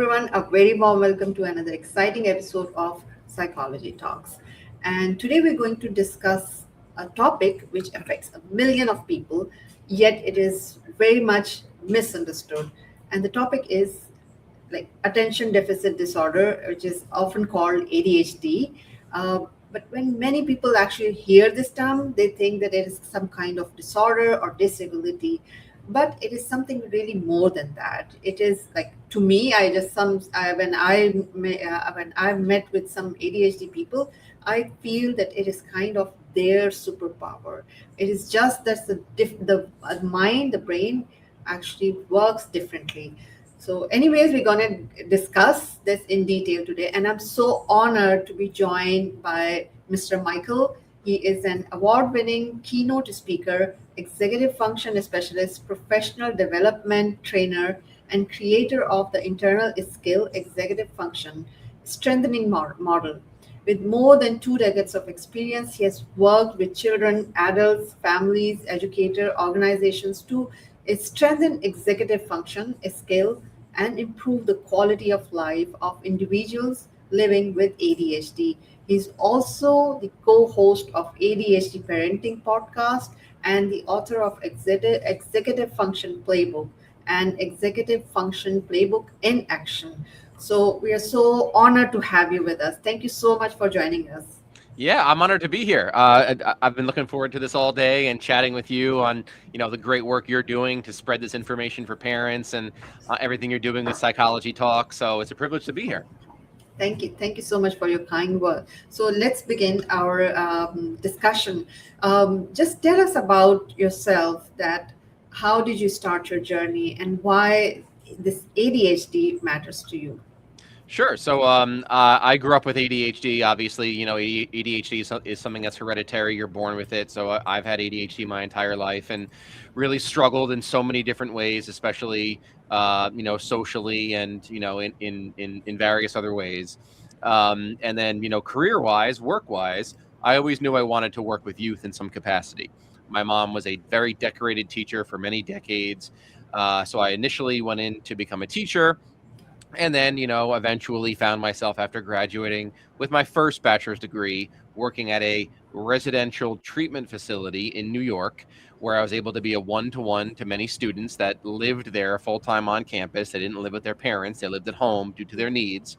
everyone. A very warm welcome to another exciting episode of Psychology Talks. And today we're going to discuss a topic which affects a million of people, yet it is very much misunderstood. And the topic is like attention deficit disorder, which is often called ADHD. But when many people actually hear this term, they think that it is some kind of disorder or disability. But it is something really more than that. It is like to me, I just some when I've met with some ADHD people, I feel that it is kind of their superpower. It is just that the mind, the brain actually works differently. So, anyways, we're going to discuss this in detail today. And I'm so honored to be joined by Mr. Michael. He is an award winning keynote speaker, executive function specialist, professional development trainer, and creator of the internal skill executive function strengthening model. With more than 2 decades of experience, he has worked with children, adults, families, educator organizations to strengthen executive function, skill, and improve the quality of life of individuals living with ADHD. He's also the co-host of ADHD Parenting Podcast and the author of Executive Function Playbook and Executive Function Playbook in Action. So we are so honored to have you with us. Thank you so much for joining us. Yeah, I'm honored to be here. I've been looking forward to this all day and chatting with you on, the great work you're doing to spread this information for parents and everything you're doing with Psychology Talk. So it's a privilege to be here. Thank you. Thank you so much for your kind word. So let's begin our discussion. Just tell us about yourself that how did you start your journey and why this ADHD matters to you? Sure. So I grew up with ADHD. Obviously, ADHD is something that's hereditary. You're born with it. So I've had ADHD my entire life and really struggled in so many different ways, especially, socially and, in various other ways. And then, career-wise, work-wise, I always knew I wanted to work with youth in some capacity. My mom was a very decorated teacher for many decades. So I initially went in to become a teacher and then eventually found myself after graduating with my first bachelor's degree working at a residential treatment facility in New York, where I was able to be a one-to-one to many students that lived there full-time on campus. They didn't live with their parents, they lived at home due to their needs.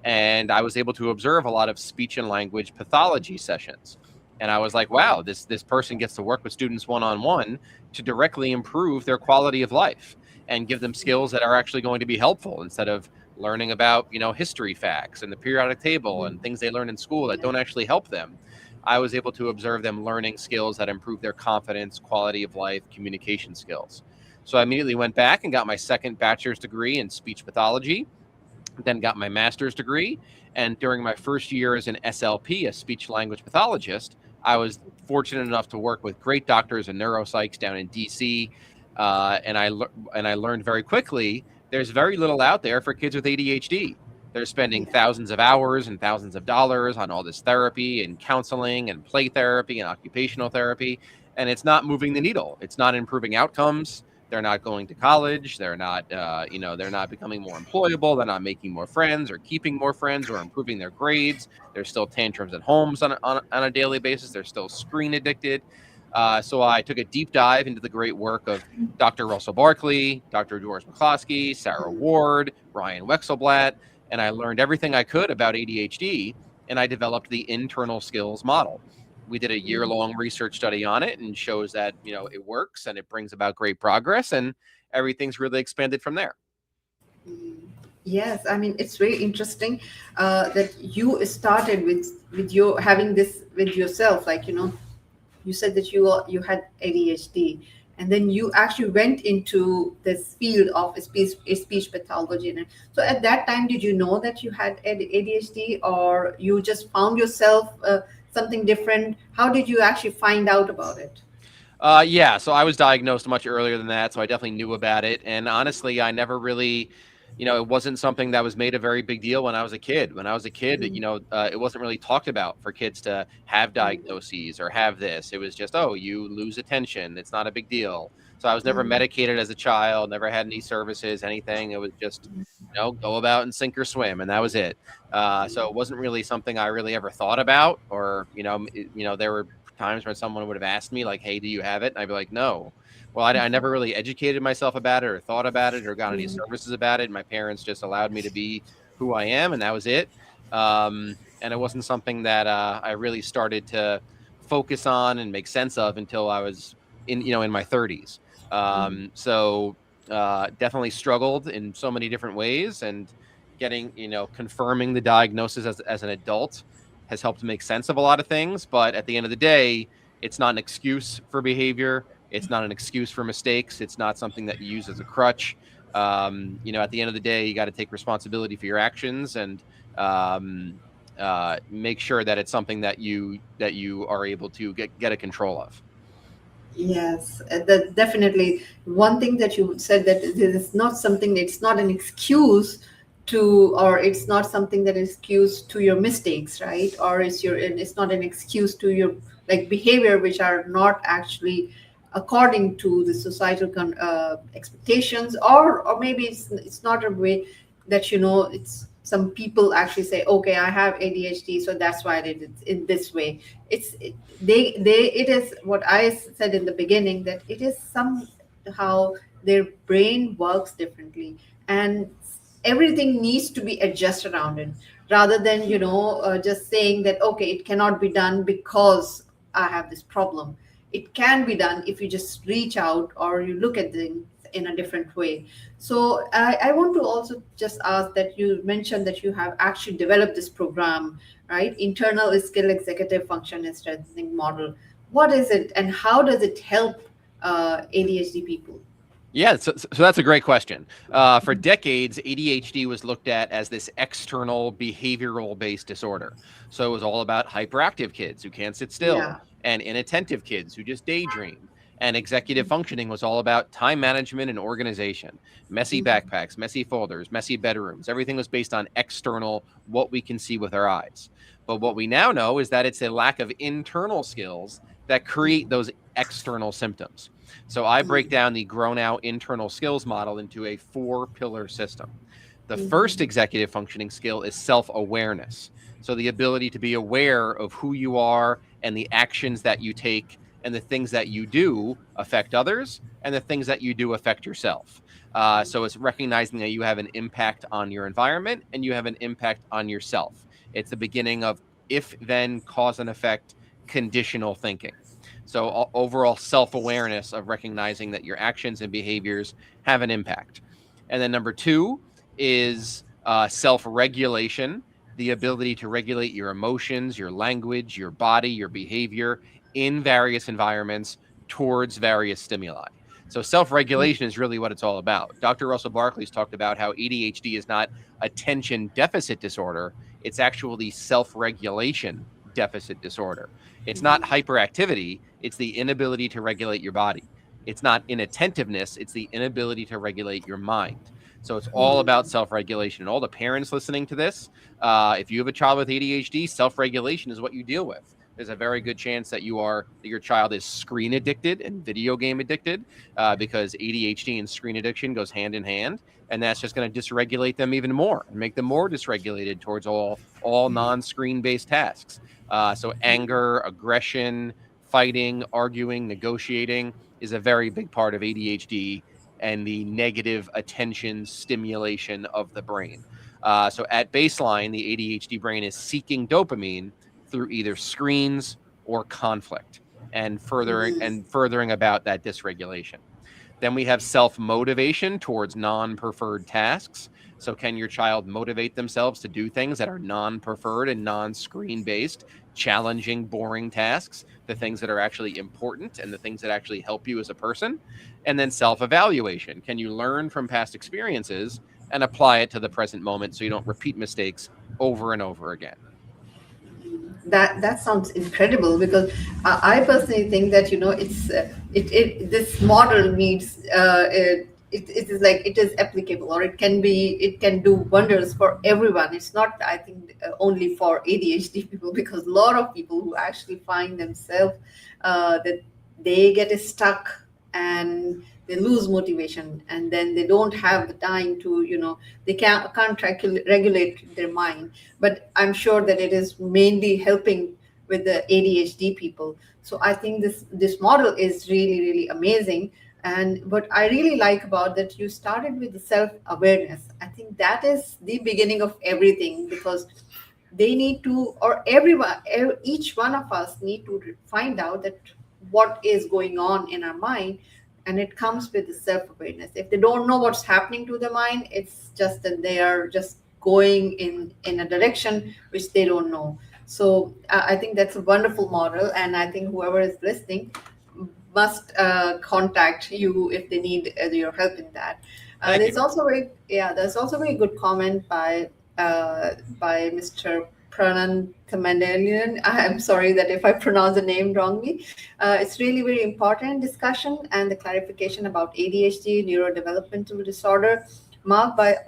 And I was able to observe a lot of speech and language pathology sessions. And I was like, wow, this person gets to work with students one-on-one to directly improve their quality of life and give them skills that are actually going to be helpful instead of learning about history facts and the periodic table and things they learn in school that Yeah. don't actually help them. I was able to observe them learning skills that improve their confidence, quality of life, communication skills. So I immediately went back and got my second bachelor's degree in speech pathology, then got my master's degree. And during my first year as an SLP, a speech language pathologist, I was fortunate enough to work with great doctors and neuropsychs down in DC. And I learned very quickly there's very little out there for kids with ADHD. They're spending Yeah. thousands of hours and thousands of dollars on all this therapy and counseling and play therapy and occupational therapy, and it's not moving the needle. It's not improving outcomes. They're not going to college. They're not becoming more employable. They're not making more friends or keeping more friends or improving their grades. There's still tantrums at homes on a daily basis. They're still screen addicted. So I took a deep dive into the great work of Dr. Russell Barkley, Dr. George McCloskey, Sarah Ward, Ryan Wexelblatt, and I learned everything I could about ADHD, and I developed the internal skills model. We did a year-long research study on it and shows that, it works and it brings about great progress, and everything's really expanded from there. Yes, I mean it's very interesting that you started with your having this with yourself. Like you said that you had ADHD, and then you actually went into this field of speech pathology. And so at that time, did you know that you had ADHD, or you just found yourself something different? How did you actually find out about it? Yeah, so I was diagnosed much earlier than that, so I definitely knew about it. And honestly, I never really, it wasn't something that was made a very big deal when I was a kid. When I was a kid, it wasn't really talked about for kids to have diagnoses or have this. It was just, oh, you lose attention. It's not a big deal. So I was never Mm, medicated as a child, never had any services, anything. It was just, go about and sink or swim, and that was it. So it wasn't really something I really ever thought about, or there were times when someone would have asked me like, "Hey, do you have it?" And I'd be like, "No." Well, I never really educated myself about it or thought about it or got any mm, services about it. My parents just allowed me to be who I am, and that was it. And it wasn't something that I really started to focus on and make sense of until I was in my 30s. mm. Definitely struggled in so many different ways, and getting confirming the diagnosis as an adult has helped make sense of a lot of things. But at the end of the day, it's not an excuse for behavior. It's not an excuse for mistakes. It's not something that you use as a crutch. At the end of the day, you got to take responsibility for your actions, and um, make sure that it's something that you are able to get a control of. Yes, that definitely. One thing that you said, that it is not something, it's not an excuse to, or it's not something that is excuse to your mistakes, right? Or it's not an excuse to your like behavior, which are not actually according to the societal expectations, or maybe it's not a way that it's some people actually say, okay, I have ADHD, so that's why I did it in this way. It is what I said in the beginning, that it is somehow their brain works differently, and everything needs to be adjusted around it, rather than just saying that okay, it cannot be done because I have this problem. It can be done if you just reach out or you look at things in a different way. So I want to also just ask that you mentioned that you have actually developed this program, right? Internal skill executive function and strengthening model. What is it, and how does it help ADHD people? Yeah, so that's a great question. For decades, ADHD was looked at as this external behavioral based disorder. So it was all about hyperactive kids who can't sit still, Yeah. and inattentive kids who just daydream. And executive functioning was all about time management and organization, messy Mhm. backpacks, messy folders, messy bedrooms. Everything was based on external, what we can see with our eyes. But what we now know is that it's a lack of internal skills that create those external symptoms. So I break down the grown out internal skills model into a 4-pillar system. The first Mhm. executive functioning skill is self awareness. So the ability to be aware of who you are and the actions that you take and the things that you do affect others and the things that you do affect yourself. So it's recognizing that you have an impact on your environment and you have an impact on yourself. It's the beginning of if then cause and effect conditional thinking. So overall self-awareness of recognizing that your actions and behaviors have an impact. And then number two is self-regulation, the ability to regulate your emotions, your language, your body, your behavior in various environments towards various stimuli. So self-regulation is really what it's all about. Dr. Russell Barkley's talked about how ADHD is not attention deficit disorder, it's actually self-regulation deficit disorder. It's not hyperactivity, it's the inability to regulate your body. It's not inattentiveness, it's the inability to regulate your mind. So it's all about self regulation. And all the parents listening to this, if you have a child with ADHD, self regulation is what you deal with. There's a very good chance that your child is screen addicted and video game addicted, because ADHD and screen addiction goes hand in hand, and that's just going to dysregulate them even more and make them more dysregulated towards all non-screen based tasks. So anger, aggression, fighting, arguing, negotiating is a very big part of ADHD and the negative attention stimulation of the brain. So at baseline, the ADHD brain is seeking dopamine through either screens or conflict, and furthering about that dysregulation. Then we have self motivation towards non preferred tasks. So, can your child motivate themselves to do things that are non preferred and non screen based, challenging, boring tasks, the things that are actually important and the things that actually help you as a person? And then self evaluation. Can you learn from past experiences and apply it to the present moment so you don't repeat mistakes over and over again? That sounds incredible, because I personally think that this model needs it is like it is applicable, or it can do wonders for everyone. It's not, I think, only for ADHD people, because a lot of people who actually find themselves that they get stuck, and they lose motivation, and then they don't have the time to, they can't regulate their mind. But I'm sure that it is mainly helping with the ADHD people. So I think this model is really, really amazing. And what I really like about that, you started with the self awareness. I think that is the beginning of everything, because they need to, or everyone, each one of us need to find out that what is going on in our mind. And it comes with the self-awareness. If they don't know what's happening to the mind, it's just that they are just going in a direction which they don't know. So I think that's a wonderful model, and I think whoever is listening must contact you if they need your help in that. Thank you. There's also a very good comment by Mr. Pranan Kamandelian. I'm sorry that if I pronounce the name wrongly. It's really very important discussion and the clarification about ADHD, neurodevelopmental disorder, marked by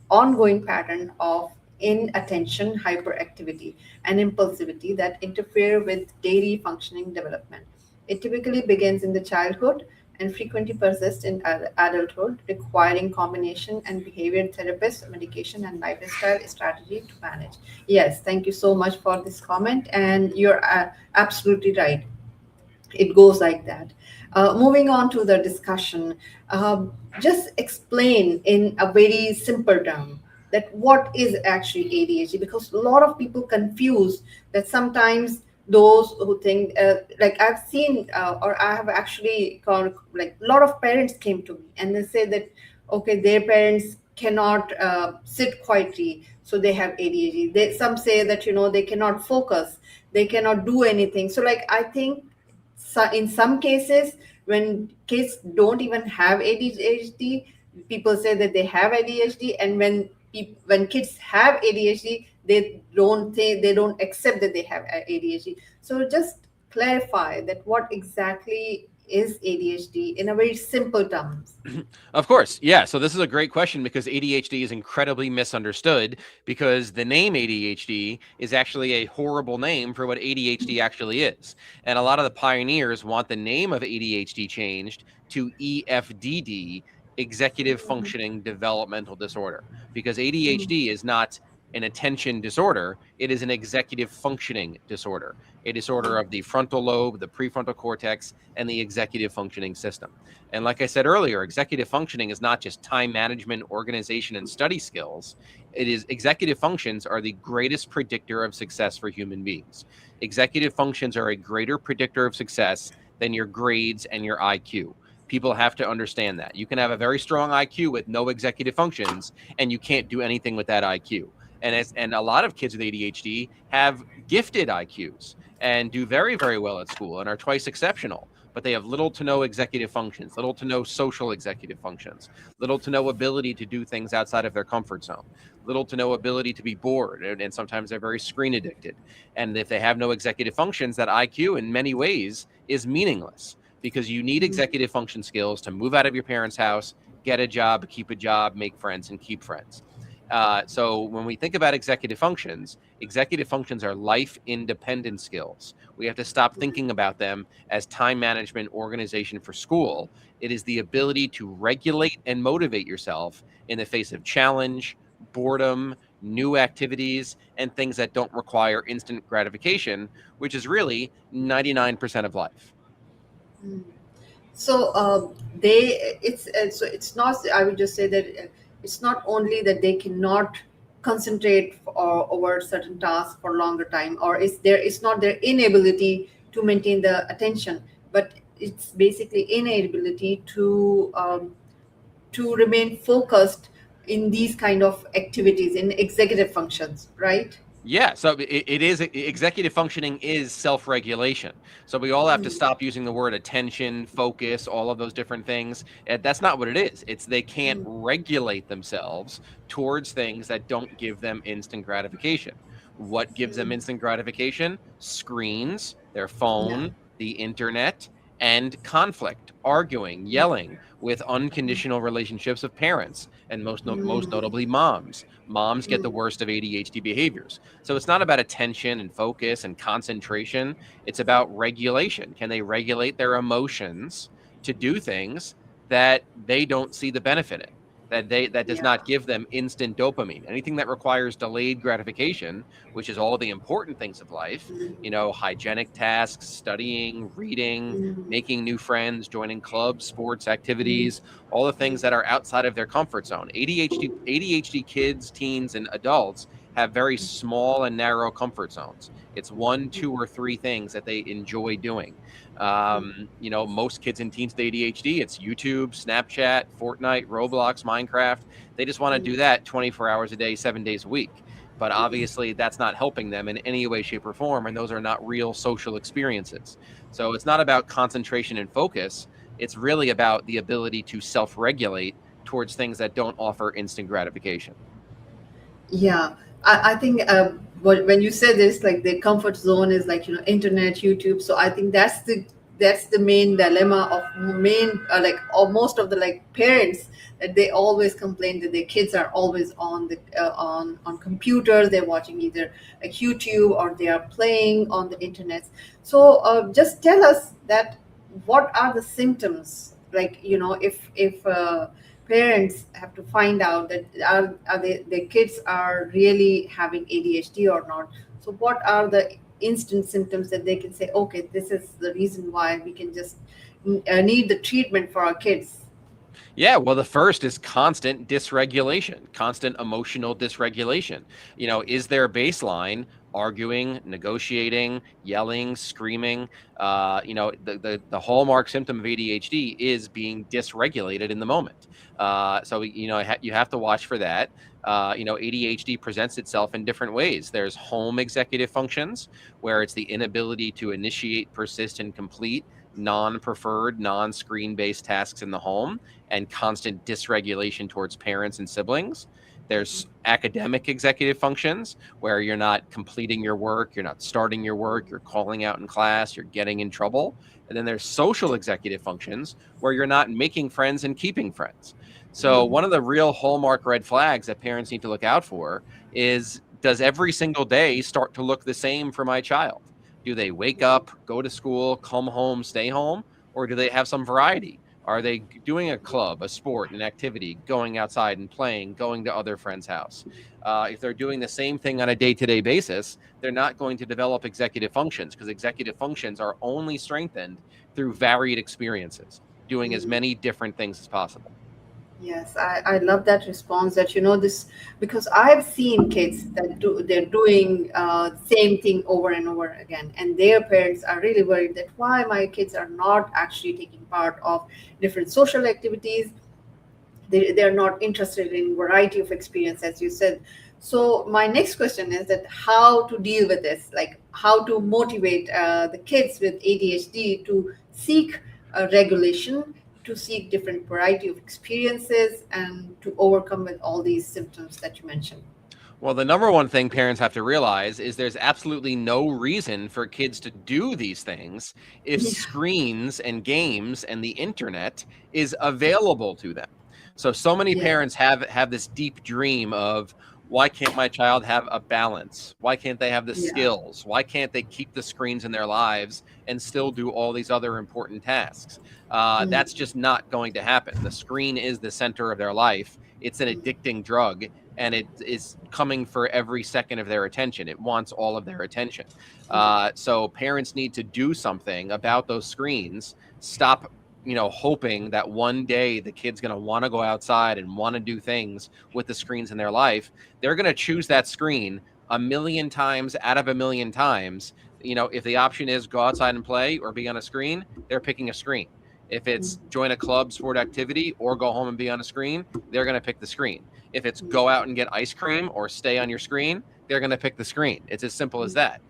ongoing pattern of inattention, hyperactivity, and impulsivity that interfere with daily functioning development. It typically begins in the childhood and frequently persists in adulthood, requiring combination and behavior therapist, medication, and lifestyle strategy to manage. Yes, thank you so much for this comment, and you're absolutely right. It goes like that. Moving on to the discussion, just explain in a very simple term that what is actually ADHD, because a lot of people confuse that sometimes. Those who think, like I've seen, or I have actually gone, like a lot of parents came to me and they say that, okay, their parents cannot sit quietly, so they have ADHD. Some say that, they cannot focus, they cannot do anything. So, like, I think, so in some cases, when kids don't even have ADHD, people say that they have ADHD, and when kids have ADHD, they don't accept that they have ADHD. So just clarify that what exactly is ADHD in a very simple terms. Of course. Yeah. So this is a great question because ADHD is incredibly misunderstood because the name ADHD is actually a horrible name for what ADHD actually is. And a lot of the pioneers want the name of ADHD changed to EFDD, Executive Functioning Developmental Disorder, because ADHD is not an attention disorder, it is an executive functioning disorder, a disorder of the frontal lobe, the prefrontal cortex, and the executive functioning system. And like I said earlier, executive functioning is not just time management, organization, and study skills. It is executive functions are the greatest predictor of success for human beings. Executive functions are a greater predictor of success than your grades and your IQ. People have to understand that. You can have a very strong IQ with no executive functions, and you can't do anything with that IQ. And a lot of kids with ADHD have gifted IQs and do very, very well at school and are twice exceptional, but they have little to no executive functions, little to no social executive functions, little to no ability to do things outside of their comfort zone, little to no ability to be bored, and sometimes they're very screen addicted. And if they have no executive functions, that IQ in many ways is meaningless because you need executive function skills to move out of your parents' house, get a job, keep a job, make friends, and keep friends. So when we think about executive functions are life independent skills. We have to stop thinking about them as time management, organization for school. It is the ability to regulate and motivate yourself in the face of challenge, boredom, new activities, and things that don't require instant gratification, which is really 99% of life. So they it's not, I would just say that it's not only that they cannot concentrate over certain tasks for longer time, or it's not their inability to maintain the attention, but it's basically inability to remain focused in these kind of activities in executive functions, right? Yeah, so it is executive functioning is self-regulation. So we all have to stop using the word attention, focus, all of those different things. That's not what it is. It's they can't regulate themselves towards things that don't give them instant gratification. What gives them instant gratification? Screens, their Yeah. phone, the internet, and conflict, arguing, yelling with unconditional relationships of parents, and most notably moms. Moms get the worst of ADHD behaviors. So it's not about attention and focus and concentration. It's about regulation. Can they regulate their emotions to do things that they don't see the benefit in. That does Yeah. not give them instant dopamine. Anything that requires delayed gratification, which is all the important things of life, hygienic tasks, studying, reading, Mm-hmm. making new friends, joining clubs, sports, Mm-hmm. activities, all the things that are outside of their comfort zone. ADHD kids, teens, and adults have very small and narrow comfort zones. It's one, two, or three things that they enjoy doing. Most kids and teens with ADHD, it's YouTube, Snapchat, Fortnite, Roblox, Minecraft. They just want to do that 24 hours a day, 7 days a week. But obviously, that's not helping them in any way, shape, or form. And those are not real social experiences. So it's not about concentration and focus. It's really about the ability to self regulate towards things that don't offer instant gratification. Yeah, I think when you say this, like the comfort zone is like internet, YouTube. So I think that's the main dilemma of main like or most of the like parents, that they always complain that their kids are always on the on computers. They're watching either like YouTube or they are playing on the internet. So just tell us that what are the symptoms, like if parents have to find out that are their kids are really having ADHD or not. So what are the instant symptoms that they can say, okay, this is the reason why we can just need the treatment for our kids? Yeah, well, the first is constant dysregulation, constant emotional dysregulation. Is their baseline arguing, negotiating, yelling, screaming? The hallmark symptom of ADHD is being dysregulated in the moment. You have to watch for that. ADHD presents itself in different ways. There's home executive functions, where it's the inability to initiate, persist, and complete non-preferred, non-screen based tasks in the home, and constant dysregulation towards parents and siblings. There's academic executive functions, where you're not completing your work, you're not starting your work, you're calling out in class, you're getting in trouble. And then there's social executive functions, where you're not making friends and keeping friends. So, one of the real hallmark red flags that parents need to look out for is, does every single day start to look the same for my child? Do they wake up, go to school, come home, stay home, or do they have some variety? Are they doing a club, a sport, an activity, going outside and playing, going to other friends' house? If they're doing the same thing on a day-to-day basis, they're not going to develop executive functions, because executive functions are only strengthened through varied experiences, doing as many different things as possible. Yes, I love that response, that this, because I've seen kids that they're doing same thing over and over again, and their parents are really worried that why my kids are not actually taking part of different social activities. They're not interested in variety of experience, as you said. So my next question is that how to deal with this, like how to motivate the kids with ADHD to seek regulation, to seek different variety of experiences, and to overcome with all these symptoms that you mentioned. Well, the number one thing parents have to realize is there's absolutely no reason for kids to do these things if Yeah. screens and games and the internet is available to them. So many Yeah. parents have this deep dream of, why can't my child have a balance? Why can't they have the Yeah. skills? Why can't they keep the screens in their lives and still do all these other important tasks? That's Mm. just not going to happen. The screen is the center of their life. It's an addicting drug, and it is coming for every second of their attention. It wants all of their attention. So parents need to do something about those screens. Stop, hoping that one day the kid's going to want to go outside and want to do things with the screens in their life. They're going to choose that screen a million times out of a million times. If the option is go outside and play or be on a screen, they're picking a screen. If it's join a club, sport activity, or go home and be on a screen, they're going to pick the screen. If it's go out and get ice cream or stay on your screen, they're going to pick the screen. It's as simple as that.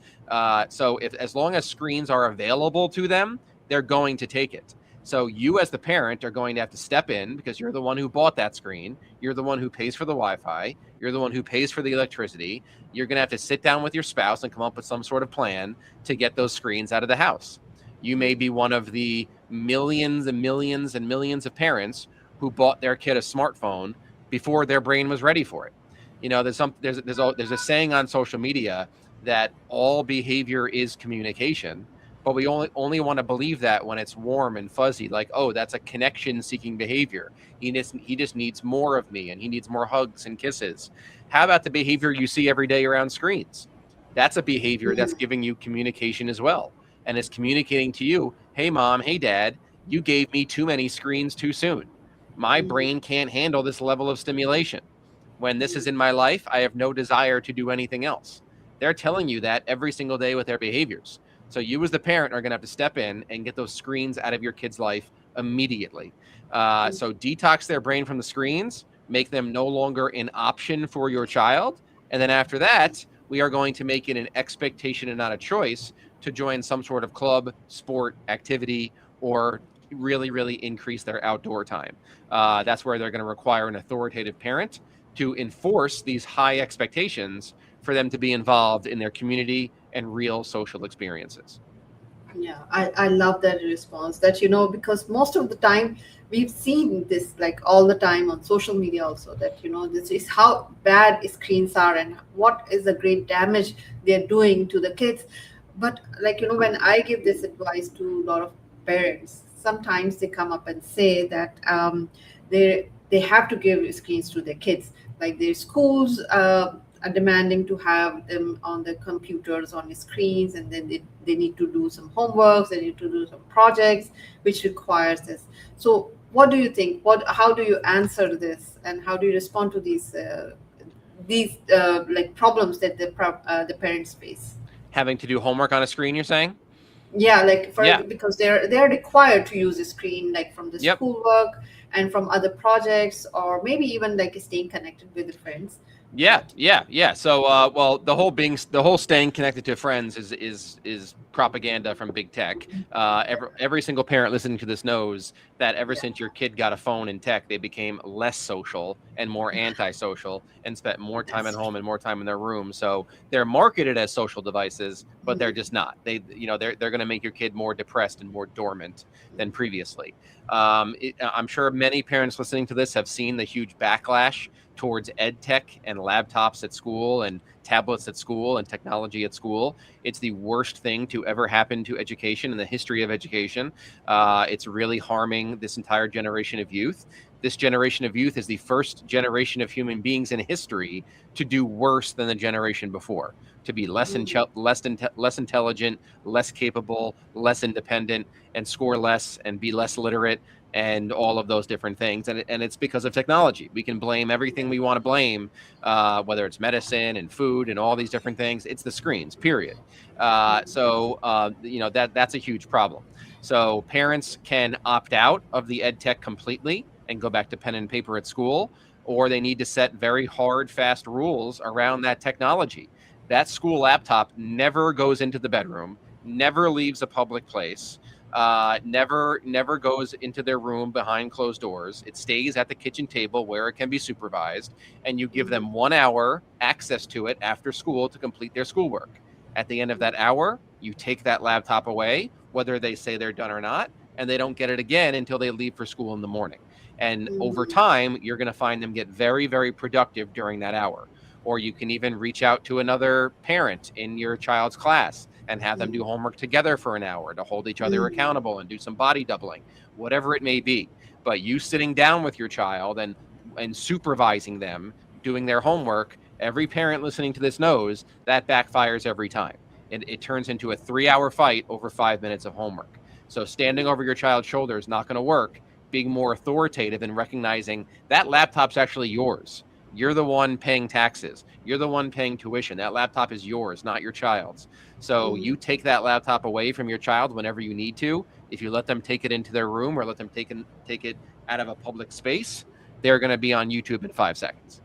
So if as long as screens are available to them, they're going to take it. So you as the parent are going to have to step in, because you're the one who bought that screen. You're the one who pays for the Wi-Fi. You're the one who pays for the electricity. You're going to have to sit down with your spouse and come up with some sort of plan to get those screens out of the house. You may be one of the millions and millions and millions of parents who bought their kid a smartphone before their brain was ready for it. There's a saying on social media that all behavior is communication, but we only want to believe that when it's warm and fuzzy, like, oh, that's a connection seeking behavior. He just needs more of me, and he needs more hugs and kisses. How about the behavior you see every day around screens? That's a behavior that's Mhm. giving you communication as well, and it's communicating to you, hey mom, hey dad, you gave me too many screens too soon. My Mhm. brain can't handle this level of stimulation. When this is in my life, I have no desire to do anything else. They're telling you that every single day with their behaviors. So you, as the parent, are going to have to step in and get those screens out of your kid's life immediately. Mhm. So detox their brain from the screens, make them no longer an option for your child. And then after that, we are going to make it an expectation and not a choice to join some sort of club, sport, activity, or really, really increase their outdoor time. That's where they're going to require an authoritative parent to enforce these high expectations for them to be involved in their community and real social experiences. Yeah, I love that response that, because most of the time we've seen this like all the time on social media also that, this is how bad screens are and what is the great damage they're doing to the kids. But like, when I give this advice to a lot of parents, sometimes they come up and say that they have to give screens to their kids. Like their schools are demanding to have them on the computers, on the screens, and then they need to do some homeworks, they need to do some projects, which requires this. So what do you think? How do you answer this, and how do you respond to these like problems that the parents face? Having to do homework on a screen, you're saying? Yeah, like Yeah. because they're required to use a screen, like from the Yep. schoolwork and from other projects, or maybe even like staying connected with the friends. Yeah, But yeah, yeah. So, well, the whole staying connected to friends is propaganda from big tech. Every single parent listening to this knows that ever yeah. since your kid got a phone in tech, they became less social and more antisocial and spent more time at That's home true. and more time in their room. So they're marketed as social devices, but they're Mhm. just not. They're going to make your kid more depressed and more dormant than previously. I'm sure many parents listening to this have seen the huge backlash towards ed tech and laptops at school and tablets at school and technology at school. It's the worst thing to ever happen to education in the history of education. It's really harming this entire generation of youth. This generation of youth is the first generation of human beings in history to do worse than the generation before, to be Mhm. less intelligent, less capable, less independent, and score less and be less literate and all of those different things. And it's because of technology. We can blame everything Yeah. we want to blame, whether it's medicine and food and all these different things. It's the screens, period. That's a huge problem. So parents can opt out of the ed tech completely and go back to pen and paper at school, or they need to set very hard, fast rules around that technology. That school laptop never goes into the bedroom, never leaves a public place, never goes into their room behind closed doors. It stays at the kitchen table where it can be supervised, and you give Mhm. them 1 hour access to it after school to complete their schoolwork. At the end of that hour, you take that laptop away, whether they say they're done or not, and they don't get it again until they leave for school in the morning. And over Mhm. time, you're going to find them get very, very productive during that hour. Or you can even reach out to another parent in your child's class and have them do Mhm. homework together for an hour to hold each other Mhm. accountable and do some body doubling, whatever it may be. But you sitting down with your child and supervising them doing their homework, every parent listening to this knows that backfires every time. It turns into a 3 hour fight over 5 minutes of homework. So standing over your child's shoulder is not going to work. Being more authoritative and recognizing that laptop's actually yours. You're the one paying taxes. You're the one paying tuition. That laptop is yours, not your child's. So Mhm. you take that laptop away from your child whenever you need to. If you let them take it into their room or let them take it out of a public space, they're going to be on YouTube in 5 seconds.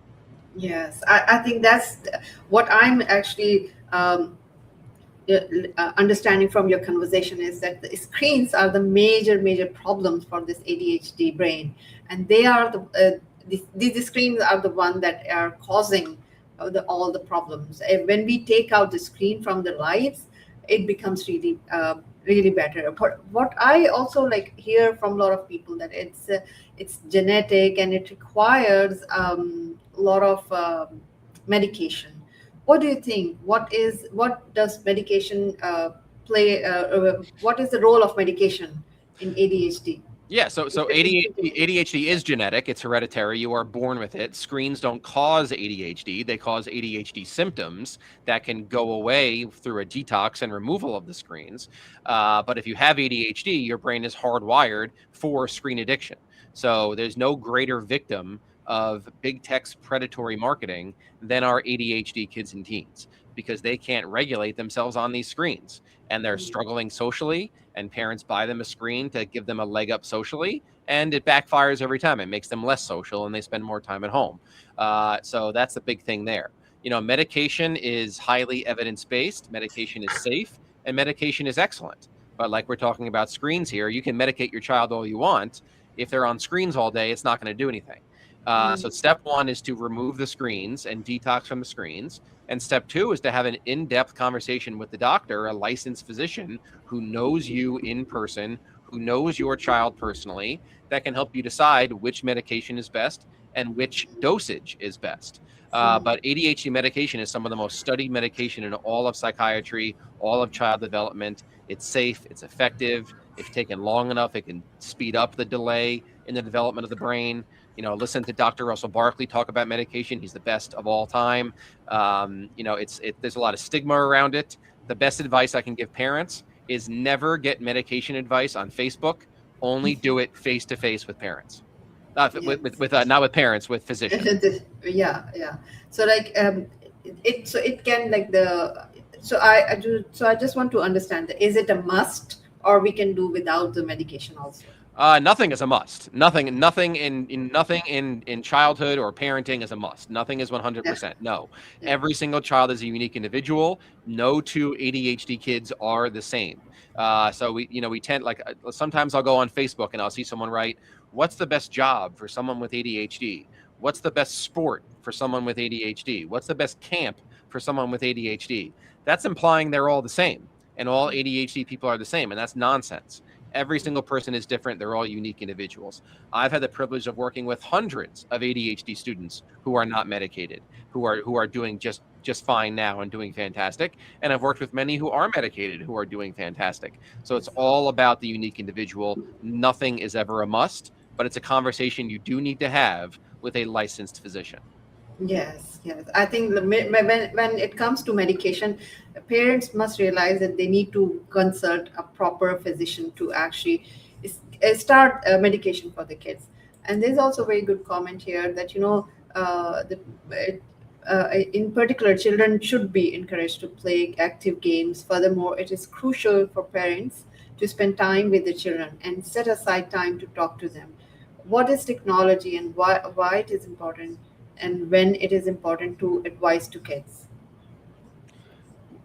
Yes, I think that's what I'm actually understanding from your conversation is that the screens are the major problems for this ADHD brain, and they are these screens are the one that are causing all the problems. And when we take out the screen from their lives, it becomes really better. But what I also like hear from a lot of people that it's genetic and it requires a lot of medication. What do you think? What does medication play? What is the role of medication in ADHD? Yeah, so If it is ADHD, genetic. ADHD is genetic. It's hereditary. You are born with it. Screens don't cause ADHD. They cause ADHD symptoms that can go away through a detox and removal of the screens. But if you have ADHD, your brain is hardwired for screen addiction. So there's no greater victim of big tech's predatory marketing than our ADHD kids and teens, because they can't regulate themselves on these screens and they're Mm, struggling socially, and parents buy them a screen to give them a leg up socially, and it backfires every time. It makes them less social and they spend more time at home. So that's the big thing there. Medication is highly evidence based, medication is safe, and medication is excellent. But like we're talking about screens here, you can medicate your child all you want. If they're on screens all day, it's not going to do anything. So mm, step one is to remove the screens and detox from the screens. And step two is to have an in depth conversation with the doctor, a licensed physician who knows you in person, who knows your child personally, that can help you decide which medication is best and which dosage is best. mm, But ADHD medication is some of the most studied medication in all of psychiatry, all of child development. It's safe, it's effective. If taken long enough, it can speed up the delay in the development of the brain. Listen to Dr. Russell Barkley talk about medication. He's the best of all time. There's a lot of stigma around it. The best advice I can give parents is never get medication advice on Facebook. Only do it face to face with parents, yes. not with parents, with physicians. Yeah, yeah. So like so it can like the so I do so I just want to understand that is it a must or we can do without the medication also? Nothing is a must. Nothing in childhood or parenting is a must. Nothing is Yeah, 100%. No, yeah. every single child is a unique individual. No two ADHD kids are the same. So we tend like sometimes I'll go on Facebook and I'll see someone write, "What's the best job for someone with ADHD? What's the best sport for someone with ADHD? What's the best camp for someone with ADHD?" That's implying they're all the same, and all ADHD people are the same, and that's nonsense. Every single person is different. They're all unique individuals. I've had the privilege of working with hundreds of ADHD students who are not medicated, who are doing just fine now and doing fantastic. And I've worked with many who are medicated who are doing fantastic. So it's all about the unique individual. Nothing is ever a must, but it's a conversation you do need to have with a licensed physician. Yes, yes. I think when it comes to medication, parents must realize that they need to consult a proper physician to actually start medication for the kids. And there's also a very good comment here that in particular, children should be encouraged to play active games. Furthermore, it is crucial for parents to spend time with the children and set aside time to talk to them. What is technology and why it is important, and when it is important to advise to kids?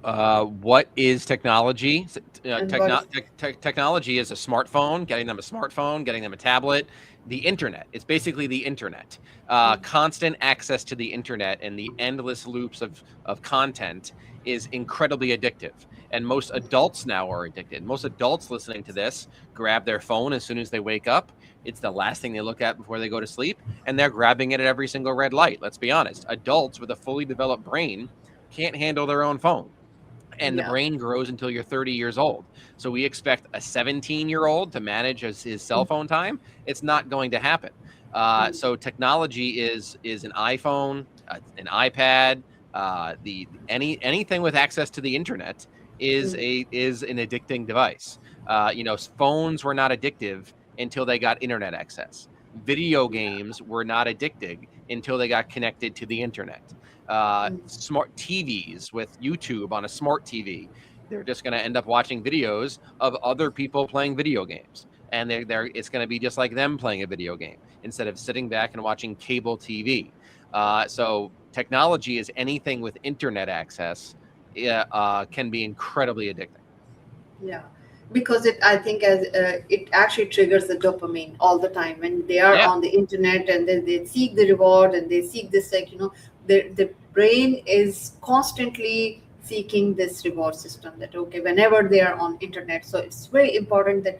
What is technology? And what is Technology is a smartphone, getting them a smartphone, getting them a tablet, the internet. It's basically the internet. Constant access to the internet and the endless loops of content is incredibly addictive. And most adults now are addicted. Most adults listening to this grab their phone as soon as they wake up. It's the last thing they look at before they go to sleep. And they're grabbing it at every single red light. Let's be honest. Adults with a fully developed brain can't handle their own phone, and the yeah. brain grows until you're 30 years old. So we expect a 17-year-old to manage his cell phone time. It's not going to happen. Mm, So technology is an iPhone, an iPad, anything with access to the internet mm, is an addicting device. Phones were not addictive until they got internet access. Video games were not addicting until they got connected to the internet. mm, Smart TVs with YouTube on a smart TV. They're just going to end up watching videos of other people playing video games. And it's going to be just like them playing a video game instead of sitting back and watching cable TV. So technology is anything with internet access, can be incredibly addicting. yeah. Because I think as it actually triggers the dopamine all the time when they are Yeah. on the internet, and then they seek the reward and they seek this, like the brain is constantly seeking this reward system, that okay, whenever they are on internet. So it's very important that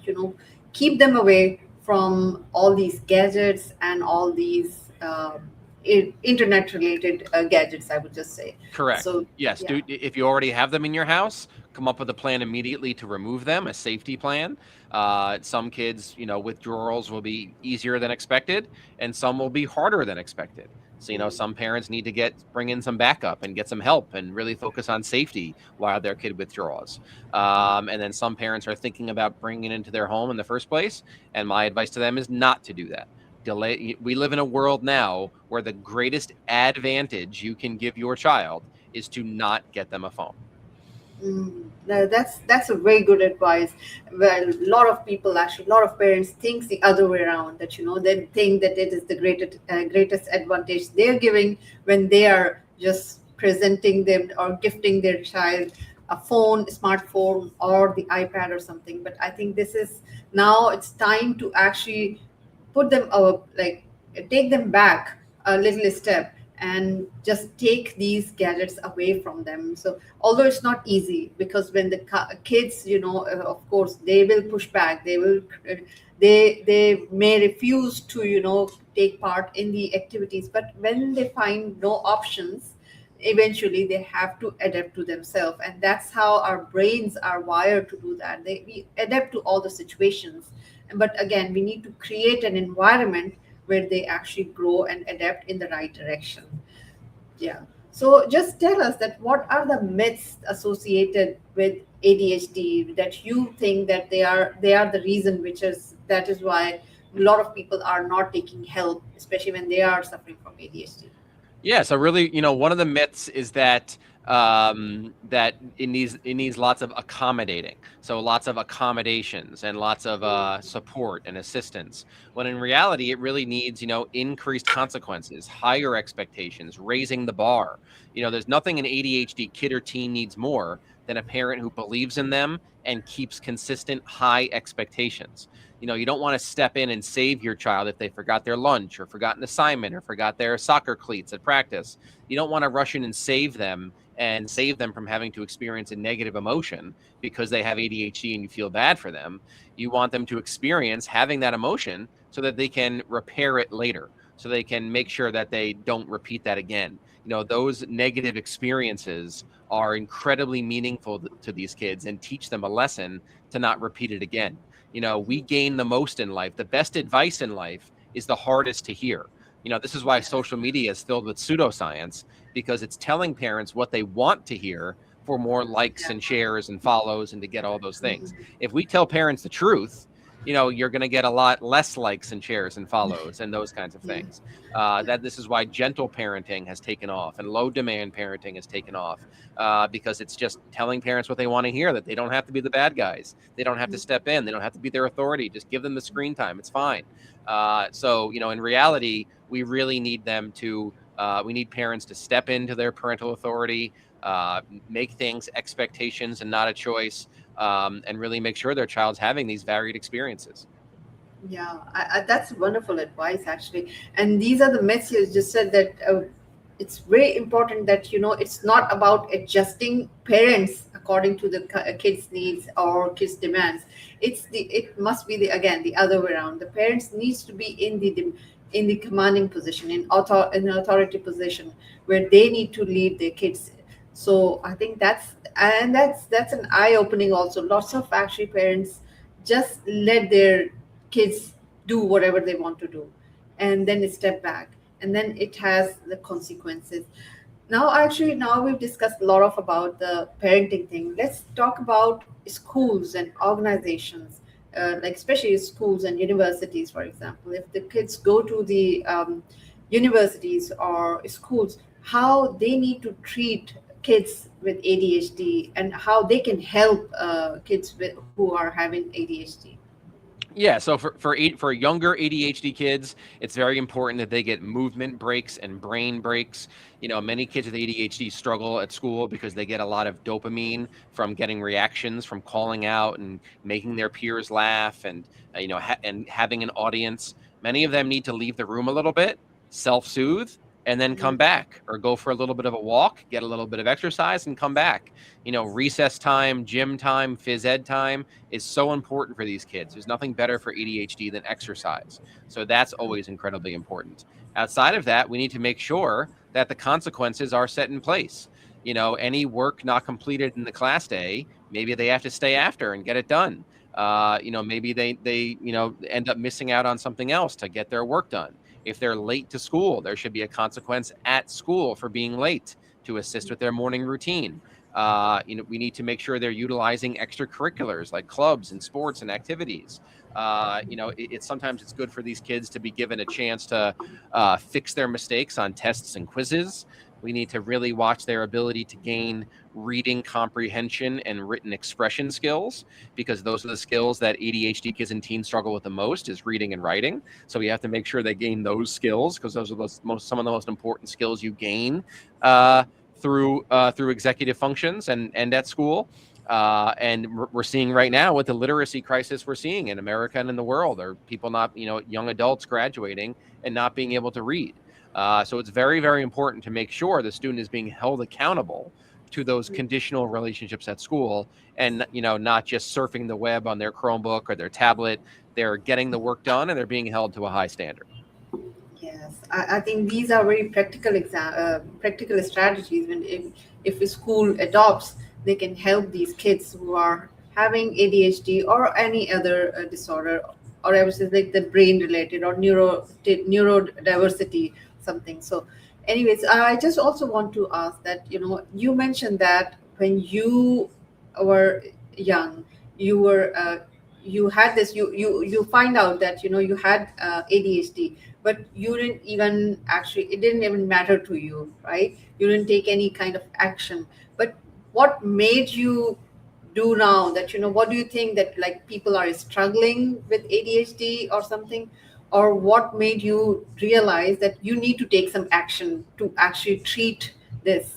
keep them away from all these gadgets and all these internet related gadgets, I would just say. Correct. So Yes, yeah. dude, if you already have them in your house, come up with a plan immediately to remove them, a safety plan. Some kids, withdrawals will be easier than expected, and some will be harder than expected. So, some parents need to bring in some backup and get some help and really focus on safety while their kid withdraws. And then some parents are thinking about bringing it into their home in the first place. And my advice to them is not to do that. Delay. We live in a world now where the greatest advantage you can give your child is to not get them a phone. No, that's a very good advice. Well, a lot of people, actually, a lot of parents thinks the other way around. That they think that it is the greatest advantage they're giving when they are just presenting them or gifting their child a phone, smartphone, or the iPad or something. But I think this is now it's time to actually put them like take them back a little step and just take these gadgets away from them. So although it's not easy, because when the kids, of course they will push back, they will they may refuse to take part in the activities, but when they find no options, eventually they have to adapt to themselves, and that's how our brains are wired to do that. We adapt to all the situations, but again we need to create an environment where they actually grow and adapt in the right direction. Yeah. So just tell us that what are the myths associated with ADHD that you think that they are the reason, which is that is why a lot of people are not taking help, especially when they are suffering from ADHD. Yeah, so really, one of the myths is that it needs lots of accommodating, so lots of accommodations and lots of support and assistance. When in reality, it really needs increased consequences, higher expectations, raising the bar. There's nothing an ADHD kid or teen needs more than a parent who believes in them and keeps consistent high expectations. You don't want to step in and save your child if they forgot their lunch or forgot an assignment or forgot their soccer cleats at practice. You don't want to rush in and save them from having to experience a negative emotion because they have ADHD and you feel bad for them. You want them to experience having that emotion so that they can repair it later, so they can make sure that they don't repeat that again. Those negative experiences are incredibly meaningful to these kids and teach them a lesson to not repeat it again. We gain the most in life. The best advice in life is the hardest to hear. This is why Yes. social media is filled with pseudoscience, because it's telling parents what they want to hear for more likes Yeah. and shares and follows and to get all those things. Mhm. If we tell parents the truth, you're going to get a lot less likes and shares and follows and those kinds of Yeah. things. That this is why gentle parenting has taken off and low demand parenting has taken off, because it's just telling parents what they want to hear, that they don't have to be the bad guys. They don't have to step in. They don't have to be their authority. Just give them the screen time. It's fine. So, in reality, we really need we need parents to step into their parental authority, make things expectations and not a choice, and really make sure their child's having these varied experiences. Yeah, that's wonderful advice, actually. And these are the myths you just said that it's very important that it's not about adjusting parents according to the kids' needs or kids' demands. It must be the other way around. The parents needs to be in the commanding position, in the authority position, where they need to lead their kids. So I think that's an eye opening also. Lots of actually parents just let their kids do whatever they want to do, and then step back, and then it has the consequences. Now we've discussed a lot of about the parenting thing. Let's talk about schools and organizations, like especially schools and universities, for example. If the kids go to the universities or schools, how they need to treat kids with ADHD and how they can help who are having ADHD. Yeah, so for younger ADHD kids, it's very important that they get movement breaks and brain breaks. Many kids with ADHD struggle at school because they get a lot of dopamine from getting reactions, from calling out and making their peers laugh, and and having an audience. Many of them need to leave the room a little bit, self-soothe, and then come back, or go for a little bit of a walk, get a little bit of exercise, and come back. Recess time, gym time, phys ed time is so important for these kids. There's nothing better for ADHD than exercise. So that's always incredibly important. Outside of that, we need to make sure that the consequences are set in place. Any work not completed in the class day, maybe they have to stay after and get it done. Maybe they end up missing out on something else to get their work done. If they're late to school, there should be a consequence at school for being late to assist with their morning routine. We need to make sure they're utilizing extracurriculars like clubs and sports and activities. It's sometimes it's good for these kids to be given a chance to fix their mistakes on tests and quizzes. We need to really watch their ability to gain reading comprehension and written expression skills, because those are the skills that ADHD kids and teens struggle with the most, is reading and writing. So we have to make sure they gain those skills, because those are some of the most important skills you gain uh, through executive functions and at school. And we're seeing right now with the literacy crisis we're seeing in America and in the world, are people not, young adults graduating and not being able to read. So it's very, very important to make sure the student is being held accountable to those conditional relationships at school, and not just surfing the web on their Chromebook or their tablet. They're getting the work done and they're being held to a high standard. Yes, I think these are very practical strategies. When if a school adopts, they can help these kids who are having ADHD or any other disorder, or I would say like the brain related or neurodiversity something. So, anyways, I just also want to ask that you mentioned that when you were young, you were you had this you find out that you had ADHD, but you didn't even actually, it didn't even matter to you, right? You didn't take any kind of action. But what made you do now that, what do you think that like people are struggling with ADHD or something? Or what made you realize that you need to take some action to actually treat this?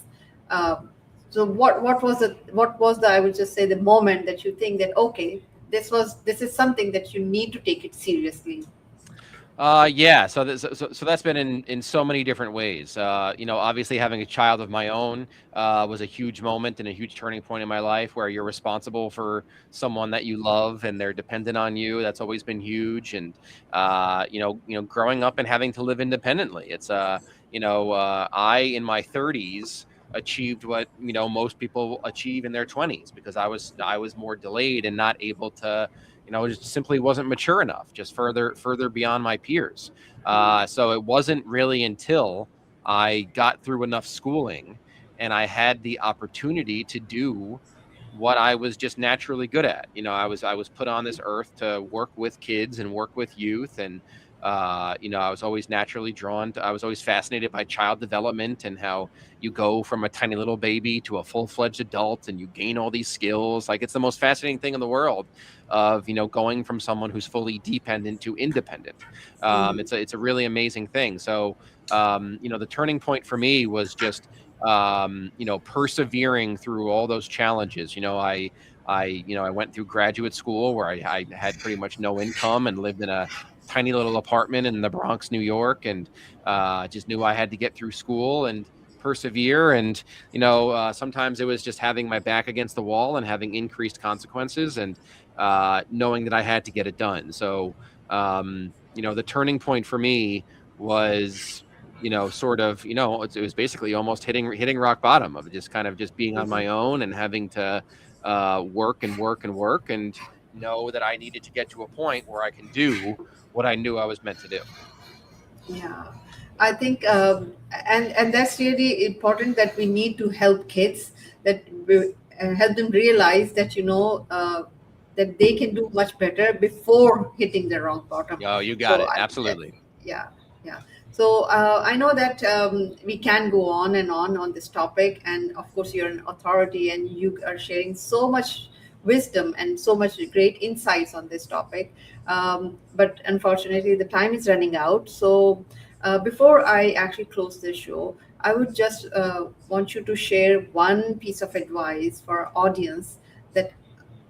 Um, so what was the I would just say the moment that you think that, okay, this is something that you need to take it seriously. Yeah. So that's been in so many different ways. Obviously having a child of my own was a huge moment and a huge turning point in my life, where you're responsible for someone that you love and they're dependent on you. That's always been huge. And growing up and having to live independently. I in my 30s achieved what most people achieve in their 20s, because I was more delayed and not able to, just simply wasn't mature enough, just further beyond my peers. So it wasn't really until I got through enough schooling and I had the opportunity to do what I was just naturally good at. I was put on this earth to work with kids and work with youth, and I was always naturally drawn to. I was always fascinated by child development and how you go from a tiny little baby to a full-fledged adult, and you gain all these skills. Like, it's the most fascinating thing in the world, of going from someone who's fully dependent to independent. Mhm. It's a really amazing thing. So the turning point for me was just persevering through all those challenges. I went through graduate school where I had pretty much no income and lived in a tiny little apartment in the Bronx, New York, and just knew I had to get through school and persevere. And sometimes it was just having my back against the wall and having increased consequences, and knowing that I had to get it done. So the turning point for me was sort of, it was basically almost hitting rock bottom, of just kind of just being on my own and having to work and work and work, and know that I needed to get to a point where I can do what I knew I was meant to do. Yeah, I think, and that's really important that we need to help kids, that we help them realize that that they can do much better before hitting the wrong bottom. Oh, you got So it. I Absolutely. yeah, yeah. So I know that we can go on and on this topic, and of course you're an authority and you are sharing so much wisdom and so much great insights on this topic. But unfortunately the time is running out. So before I actually close this show, I would just want you to share one piece of advice for our audience, that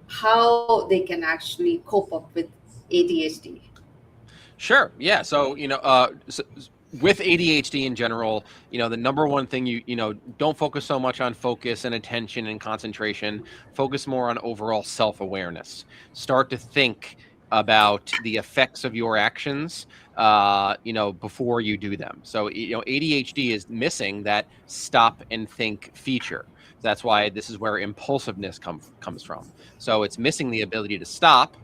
how they can actually cope up with ADHD. Sure. Yeah. With ADHD in general, the number one thing, don't focus so much on focus and attention and concentration. Focus more on overall self awareness. Start to think about the effects of your actions, before you do them. So, ADHD is missing that stop and think feature. That's why this is where impulsiveness comes from. So it's missing the ability to stop,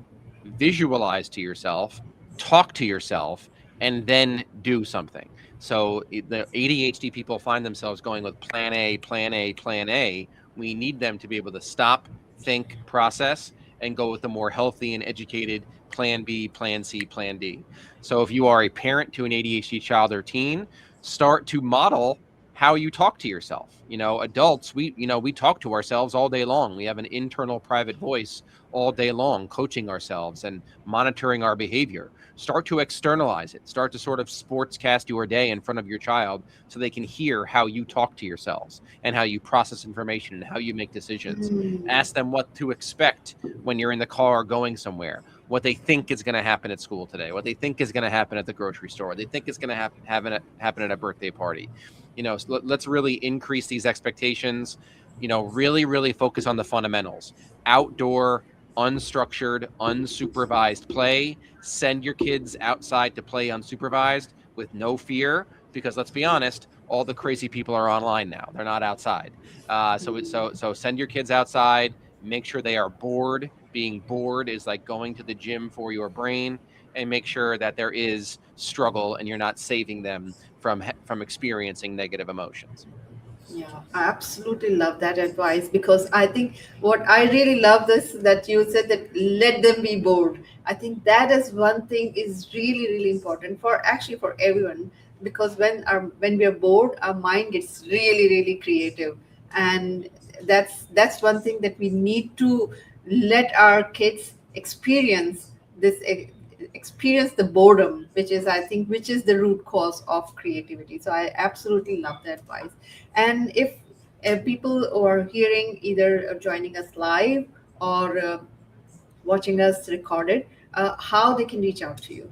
visualize to yourself, talk to yourself, and then do something. So the ADHD people find themselves going with plan A, plan A, plan A. We need them to be able to stop, think, process, and go with a more healthy and educated plan B, plan C, plan D. So if you are a parent to an ADHD child or teen, start to model how you talk to yourself. Adults, we talk to ourselves all day long. We have an internal private voice all day long, coaching ourselves and monitoring our behavior. Start to externalize it. Start to sort of sportscast your day in front of your child so they can hear how you talk to yourselves and how you process information and how you make decisions. Mm. Ask them what to expect when you're in the car going somewhere, what they think is going to happen at school today, what they think is going to happen at the grocery store, what they think is going to happen at a birthday party. So let's really increase these expectations. Really, really focus on the fundamentals. Outdoor, unstructured, unsupervised play. Send your kids outside to play unsupervised with no fear, because let's be honest, all the crazy people are online now. They're not outside. So send your kids outside. Make sure they are bored. Being bored is like going to the gym for your brain, and make sure that there is struggle and you're not saving them from experiencing negative emotions. Yeah, I absolutely love that advice, because I think what I really love this that you said, that let them be bored. I think that is one thing is really really important for, actually, for everyone, because when we are bored, our mind gets really really creative, and that's one thing that we need to let our kids experience this experience the boredom, which is, I think, which is the root cause of creativity. So I absolutely love that advice. And if people who are hearing, either joining us live or watching us recorded, how they can reach out to you?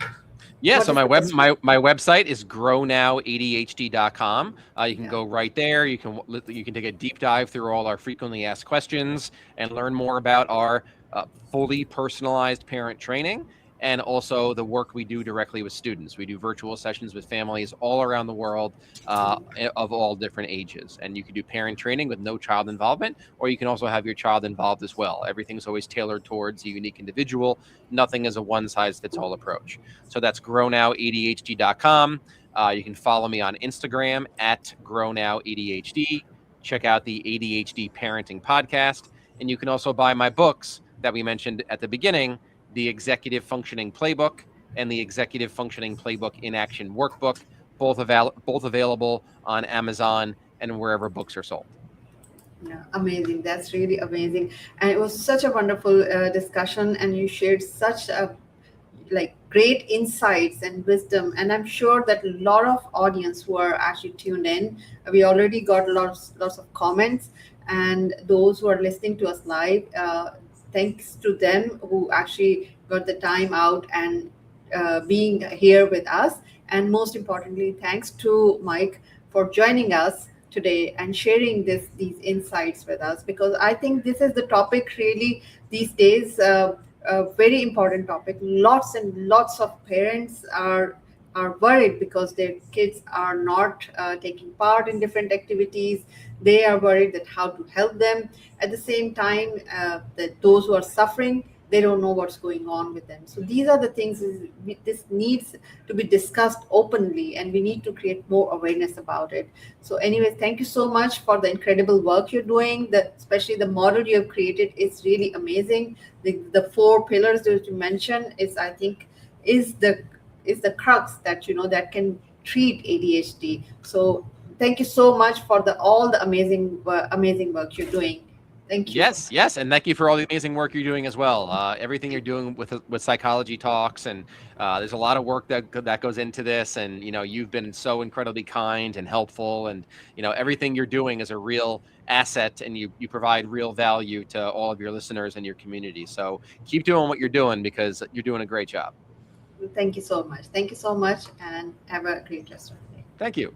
Yeah, What so is the best way? my website is grownowADHD.com. You can Yeah. go right there. You can take a deep dive through all our frequently asked questions and learn more about our fully personalized parent training, and also the work we do directly with students. We do virtual sessions with families all around the world, of all different ages. And you can do parent training with no child involvement, or you can also have your child involved as well. Everything's always tailored towards a unique individual. Nothing is a one size fits all approach. So that's grownowADHD.com. You can follow me on Instagram at grownowADHD. Check out the ADHD Parenting Podcast. And you can also buy my books that we mentioned at the beginning, the Executive Functioning Playbook and the Executive Functioning Playbook in Action Workbook, both available on Amazon and wherever books are sold. Yeah, amazing. That's really amazing. And it was such a wonderful discussion, and you shared such a like great insights and wisdom, and I'm sure that a lot of audience who are actually tuned in, we already got lots of comments, and those who are listening to us live, thanks to them who actually got the time out and being here with us. And most importantly, thanks to Mike for joining us today and sharing these insights with us, because I think this is the topic really these days, a very important topic. Lots and lots of parents are worried because their kids are not taking part in different activities. They are worried that how to help them. At the same time, that those who are suffering, they don't know what's going on with them. So these are the things this needs to be discussed openly, and we need to create more awareness about it. So anyways, thank you so much for the incredible work you're doing. Especially the model you have created is really amazing. The four pillars that you mentioned is, I think, is the crux that that can treat ADHD. So thank you so much for all the amazing work you're doing. Thank you. Yes, and thank you for all the amazing work you're doing as well. Everything you're doing with Psychology Talks, and there's a lot of work that goes into this. And you've been so incredibly kind and helpful, and everything you're doing is a real asset, and you provide real value to all of your listeners and your community. So keep doing what you're doing, because you're doing a great job. Thank you so much. Thank you so much, and have a great rest of the day. Thank you.